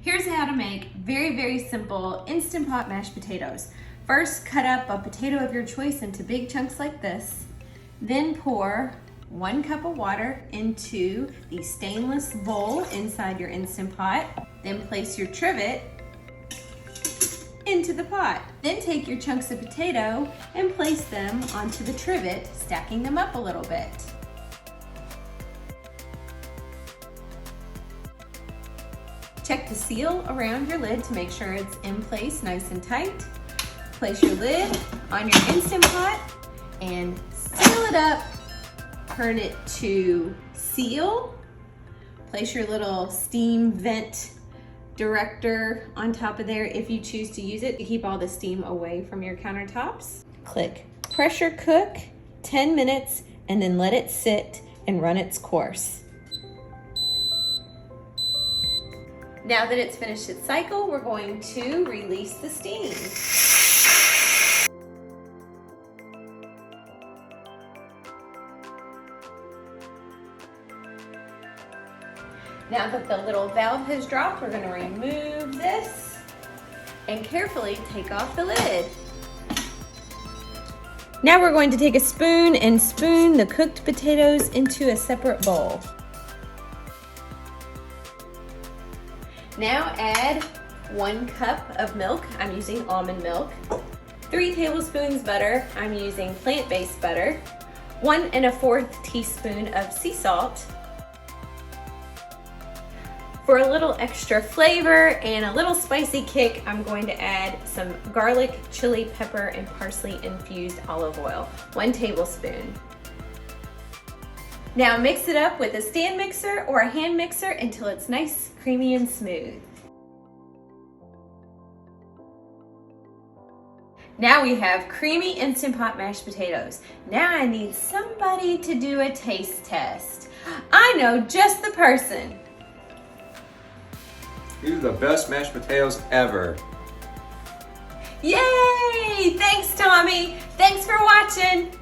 Here's how to make very, very simple Instant Pot mashed potatoes. First, cut up a potato of your choice into big chunks like this. Then pour 1 cup of water into the stainless bowl inside your Instant Pot. Then place your trivet into the pot. Then take your chunks of potato and place them onto the trivet, stacking them up a little bit. Check the seal around your lid to make sure it's in place nice and tight. Place your lid on your Instant Pot and seal it up. Turn it to seal. Place your little steam vent director on top of there if you choose to use it to keep all the steam away from your countertops. Click pressure cook 10 minutes and then let it sit and run its course. Now that it's finished its cycle, we're going to release the steam. Now that the little valve has dropped, we're going to remove this and carefully take off the lid. Now we're going to take a spoon and spoon the cooked potatoes into a separate bowl. Now add 1 cup of milk. I'm using almond milk. 3 tablespoons butter. I'm using plant-based butter. 1 1/4 teaspoon of sea salt. For a little extra flavor and a little spicy kick, I'm going to add some garlic, chili pepper, and parsley infused olive oil. 1 tablespoon. Now mix it up with a stand mixer or a hand mixer until it's nice, creamy, and smooth. Now we have creamy Instant Pot mashed potatoes. Now I need somebody to do a taste test. I know just the person. These are the best mashed potatoes ever. Yay! Thanks, Tommy. Thanks for watching.